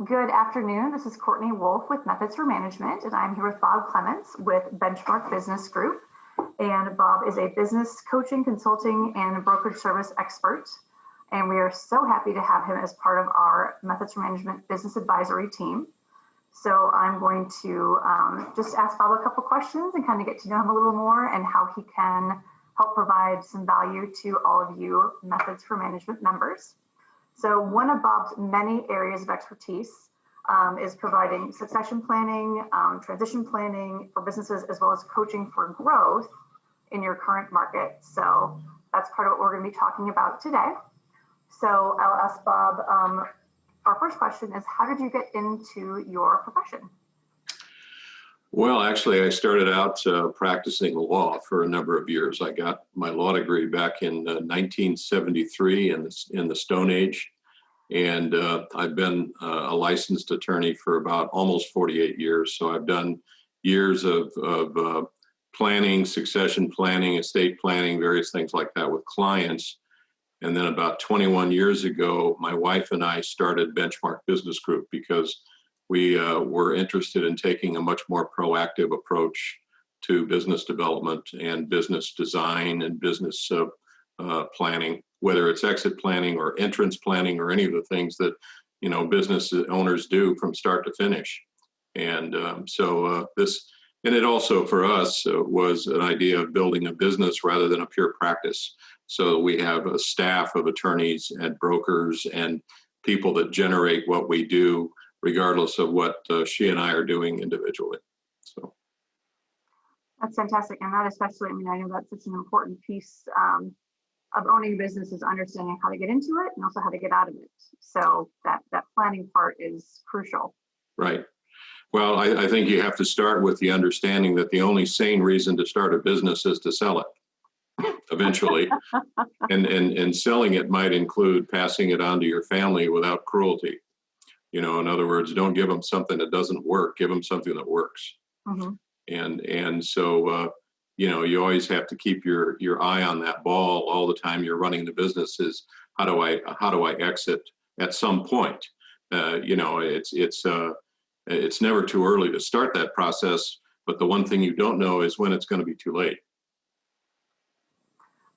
Good afternoon. This is Courtney Wolf with Methods for Management, and I'm here with Bob Clements with Benchmark Business Group. And Bob is a business coaching, consulting, and brokerage service expert. And we are so happy to have him as part of our Methods for Management Business Advisory Team. So I'm going to just ask Bob a couple questions and kind of get to know him a little more and how he can help provide some value to all of you Methods for Management members. So one of Bob's many areas of expertise is providing succession planning, transition planning for businesses, as well as coaching for growth in your current market. So that's part of what we're going to be talking about today. So I'll ask Bob, our first question is, how did you get into your profession? Well, actually, I started out practicing law for a number of years. I got my law degree back in 1973 in the Stone Age, and I've been a licensed attorney for about almost 48 years. So I've done years of planning, succession planning, estate planning, various things like that with clients. And then about 21 years ago, my wife and I started Benchmark Business Group because we were interested in taking a much more proactive approach to business development and business design and business planning, whether it's exit planning or entrance planning or any of the things that, business owners do from start to finish. And and it also for us was an idea of building a business rather than a pure practice. So we have a staff of attorneys and brokers and people that generate what we do, regardless of what she and I are doing individually. So that's fantastic. And that especially, I know that's such an important piece of owning a business is understanding how to get into it and also how to get out of it. So that planning part is crucial. Right. Well, I think you have to start with the understanding that the only sane reason to start a business is to sell it eventually. and selling it might include passing it on to your family without cruelty. In other words, don't give them something that doesn't work. Give them something that works. Mm-hmm. And so, you always have to keep your eye on that ball all the time you're running the business. Is how do I exit at some point? It's never too early to start that process. But the one thing you don't know is when it's going to be too late.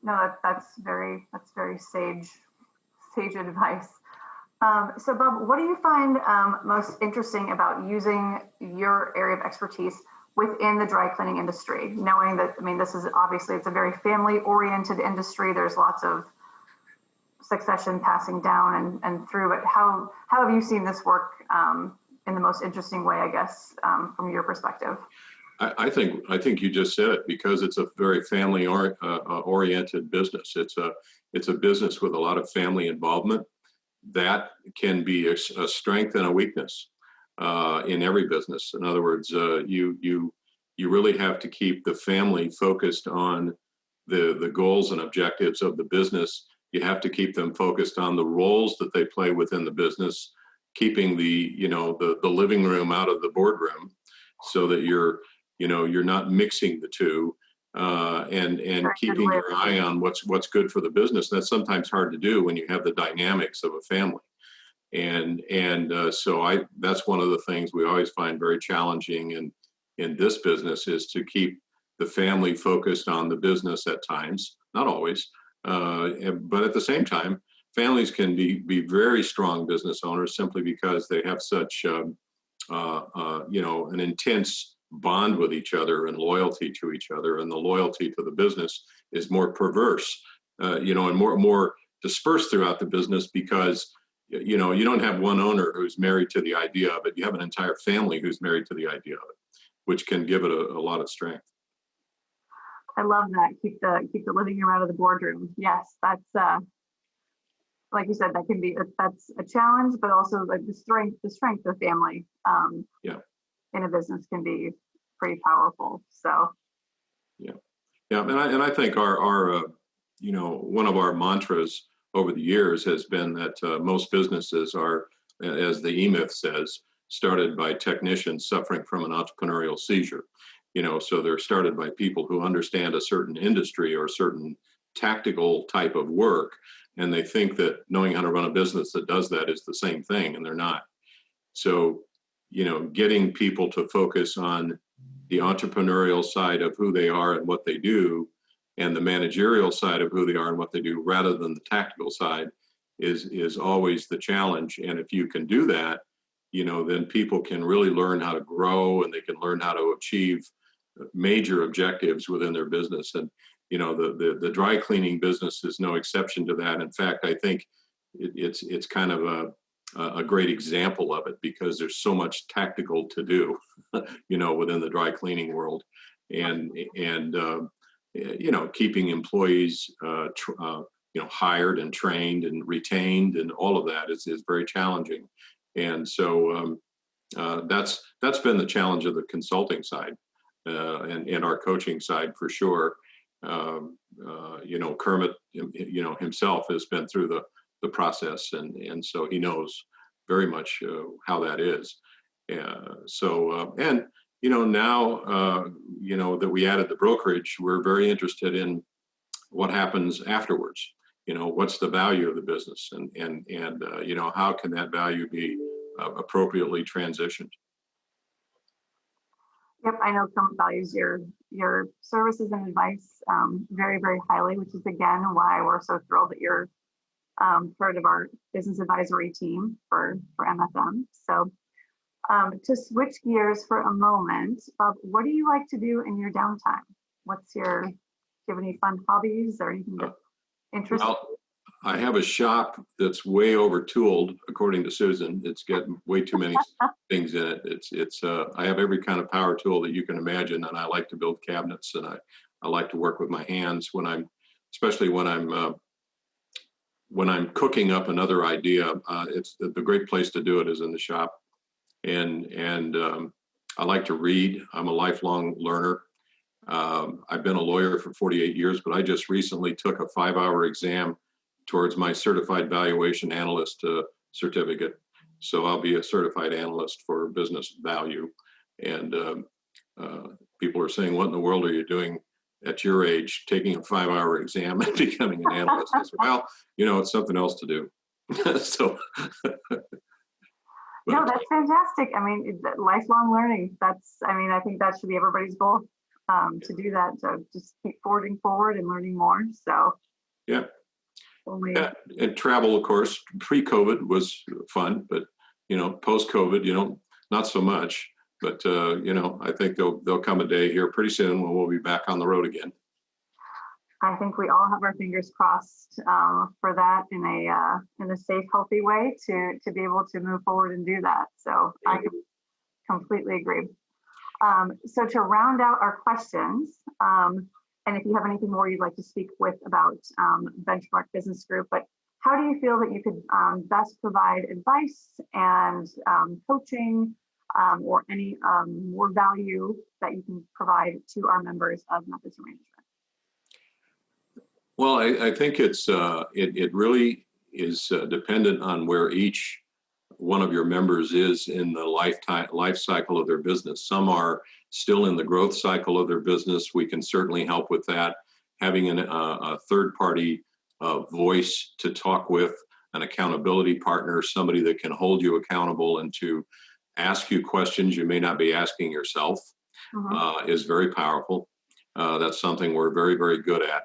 No, that's very sage advice. So Bob, what do you find most interesting about using your area of expertise within the dry cleaning industry? Knowing that, this is obviously, it's a very family-oriented industry. There's lots of succession passing down and through, but how have you seen this work in the most interesting way, I guess, from your perspective? I think you just said it, because it's a very family oriented business. It's a business with a lot of family involvement. That can be a strength and a weakness in every business. In other words, you really have to keep the family focused on the goals and objectives of the business. You have to keep them focused on the roles that they play within the business, keeping the living room out of the boardroom, so that you're not mixing the two, and keeping your eye on what's good for the business. That's sometimes hard to do when you have the dynamics of a family. So that's one of the things we always find very challenging in this business, is to keep the family focused on the business at times, not always, but at the same time, families can be very strong business owners simply because they have such an intense bond with each other and loyalty to each other, and the loyalty to the business is more perverse, and more dispersed throughout the business, because you don't have one owner who's married to the idea of it. You have an entire family who's married to the idea of it, which can give it a lot of strength. I love that. Keep the living room out of the boardroom. Yes, that's like you said, that's a challenge, but also like the strength of family. In a business can be pretty powerful. So and I think our one of our mantras over the years has been that most businesses are, as the E-Myth says, started by technicians suffering from an entrepreneurial seizure. So they're started by people who understand a certain industry or a certain tactical type of work, and they think that knowing how to run a business that does that is the same thing, and they're not. So, getting people to focus on the entrepreneurial side of who they are and what they do, and the managerial side of who they are and what they do, rather than the tactical side, is always the challenge. And if you can do that, then people can really learn how to grow, and they can learn how to achieve major objectives within their business. And the dry cleaning business is no exception to that. In fact, I think it's kind of a great example of it, because there's so much tactical to do, within the dry cleaning world, and keeping employees, hired and trained and retained, and all of that is very challenging. And so that's been the challenge of the consulting side, and our coaching side for sure. Kermit, himself has been through the process, and so he knows very much how that is. Now that we added the brokerage, we're very interested in what happens afterwards. What's the value of the business, and how can that value be appropriately transitioned? Yep, I know Kermit values your services and advice very, very highly, which is again why we're so thrilled that you're part of our business advisory team for MfM. So to switch gears for a moment, Bob, what do you like to do in your downtime? Do you have any fun hobbies or anything that interests you? Well, I have a shop that's way overtooled, according to Susan. It's got way too many things in it. I have every kind of power tool that you can imagine, and I like to build cabinets, and I like to work with my hands especially when I'm cooking up another idea. It's the great place to do it is in the shop, and I like to read. I'm a lifelong learner. I've been a lawyer for 48 years, but I just recently took a 5-hour exam towards my certified valuation analyst certificate. So I'll be a certified analyst for business value. And people are saying, what in the world are you doing at your age, taking a 5-hour exam and becoming an analyst? I said, well, it's something else to do. So. No, that's fantastic. I mean, lifelong learning. I think that should be everybody's goal, to do that. So just keep forging forward and learning more. So. Yeah. And travel, of course, pre-COVID was fun, but post-COVID, not so much. But I think there'll come a day here pretty soon when we'll be back on the road again. I think we all have our fingers crossed for that in a safe, healthy way to be able to move forward and do that. So I completely agree. So to round out our questions, and if you have anything more you'd like to speak with about Benchmark Business Group, but how do you feel that you could best provide advice and coaching or any more value that you can provide to our members of Methods of Management? Well, I think it really is dependent on where each one of your members is in the life cycle of their business. Some are still in the growth cycle of their business. We can certainly help with that. Having a third-party voice to talk with, an accountability partner, somebody that can hold you accountable and to ask you questions you may not be asking yourself, is very powerful. That's something we're very, very good at.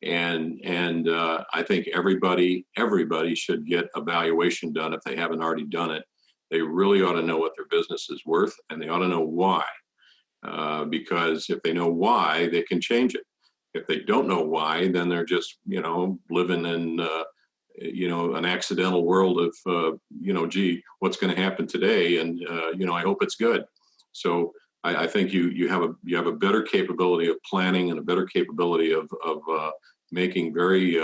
And I think everybody should get evaluation done if they haven't already done it. They really ought to know what their business is worth, and they ought to know why. Because if they know why, they can change it. If they don't know why, then they're just living in an accidental world of gee, what's going to happen today, and I hope it's good. So I think you have a better capability of planning and a better capability of making very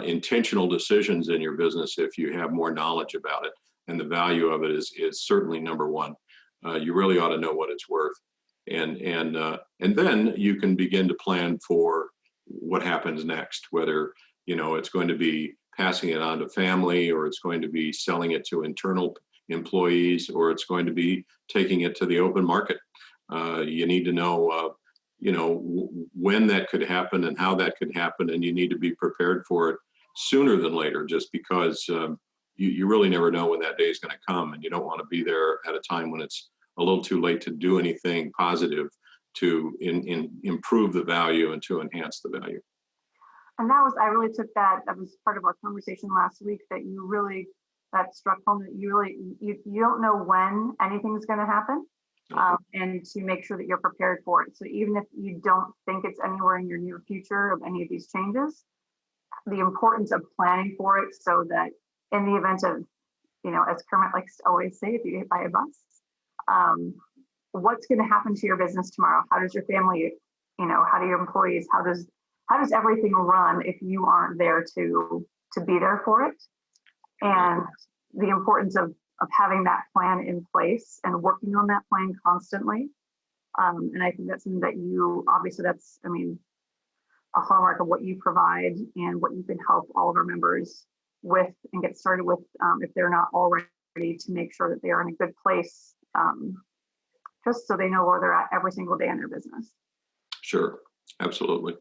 intentional decisions in your business if you have more knowledge about it. And the value of it is certainly number one. You really ought to know what it's worth, and then you can begin to plan for what happens next. Whether it's going to be passing it on to family, or it's going to be selling it to internal employees, or it's going to be taking it to the open market. You need to know, when that could happen and how that could happen, and you need to be prepared for it sooner than later. Just because you really never know when that day is going to come, and you don't want to be there at a time when it's a little too late to do anything positive to improve the value and to enhance the value. And I really took that was part of our conversation last week, that struck home, that you don't know when anything's going to happen. And to make sure that you're prepared for it. So even if you don't think it's anywhere in your near future of any of these changes, the importance of planning for it so that in the event of, as Kermit likes to always say, if you get hit by a bus, what's going to happen to your business tomorrow? How does your family, how do your employees, how does everything run if you aren't there to be there for it? And the importance of having that plan in place and working on that plan constantly. And I think that's something that obviously that's, a hallmark of what you provide and what you can help all of our members with and get started with if they're not already, to make sure that they are in a good place, just so they know where they're at every single day in their business. Sure, absolutely.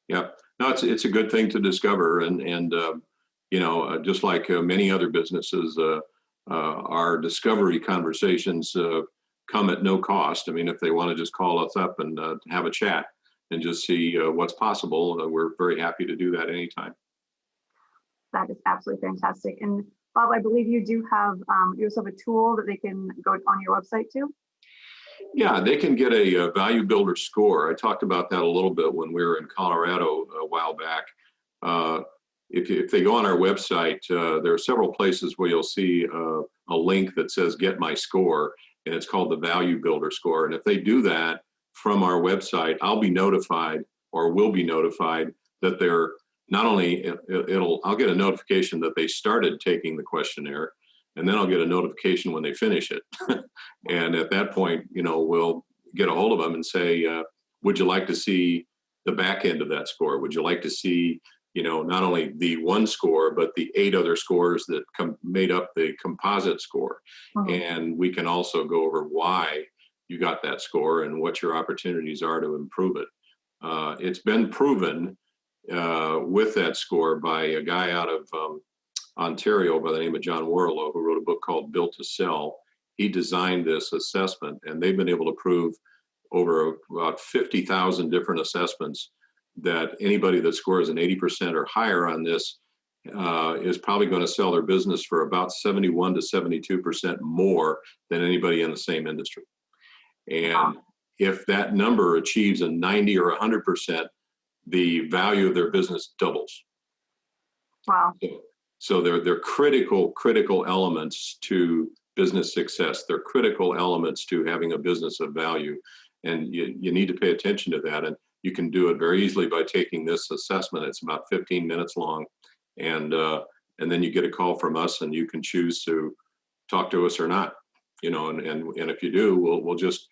Yeah, no, it's a good thing to discover, and just like many other businesses, our discovery conversations come at no cost. If they want to just call us up and have a chat and just see what's possible, we're very happy to do that anytime. That is absolutely fantastic. And Bob, I believe you also have a tool that they can go on your website too. Yeah, they can get a value builder score. I talked about that a little bit when we were in Colorado a while back. If they go on our website, there are several places where you'll see a link that says "Get My Score," and it's called the Value Builder Score. And if they do that from our website, I'll be notified, or will be notified, that they're not only I'll get a notification that they started taking the questionnaire, and then I'll get a notification when they finish it. And at that point, we'll get a hold of them and say, would you like to see the back end of that score? Would you like to see, not only the one score, but the 8 other scores that made up the composite score? Mm-hmm. And we can also go over why you got that score and what your opportunities are to improve it. It's been proven with that score by a guy out of Ontario by the name of John Warlow, who wrote a book called Built to Sell. He designed this assessment, and they've been able to prove over about 50,000 different assessments that anybody that scores an 80% or higher on this is probably going to sell their business for about 71 to 72% more than anybody in the same industry. And if that number achieves a 90 or 100%, the value of their business doubles. Wow. So they're critical elements to business success. They're critical elements to having a business of value. And you need to pay attention to that. And you can do it very easily by taking this assessment. It's about 15 minutes long. And then you get a call from us, and you can choose to talk to us or not. And if you do, we'll just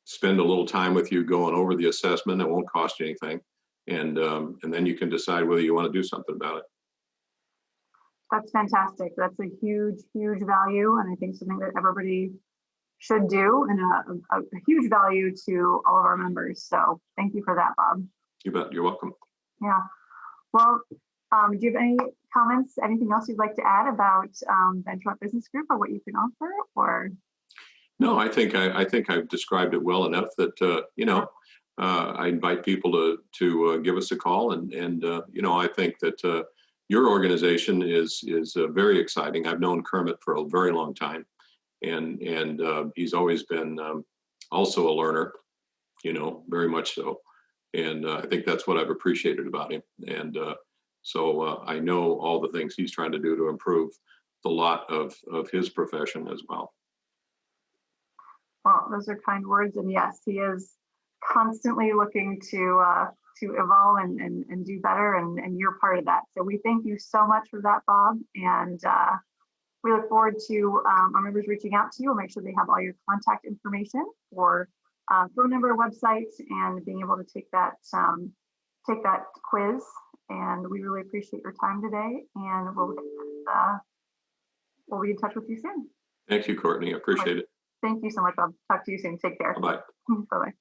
spend a little time with you going over the assessment. It won't cost you anything. And then you can decide whether you want to do something about it. That's fantastic. That's a huge, huge value. And I think something that everybody should do, and a huge value to all of our members. So thank you for that, Bob. You bet. You're welcome. Yeah. Well, do you have any comments, anything else you'd like to add about Benchmark Business Group or what you can offer? Or no, I think I've described it well enough that I invite people to give us a call, and I think that your organization is very exciting. I've known Kermit for a very long time, and he's always been also a learner, very much so. And I think that's what I've appreciated about him. And so I know all the things he's trying to do to improve the lot of his profession as well. Well, those are kind words. And yes, he is constantly looking to evolve and do better. And you're part of that. So we thank you so much for that, Bob. And we look forward to our members reaching out to you. We'll make sure they have all your contact information or phone number, website, and being able to take that quiz. And we really appreciate your time today. And we'll be in touch with you soon. Thank you, Courtney. I appreciate it. Thank you so much, Bob. Talk to you soon. Take care. Bye-bye. Bye-bye.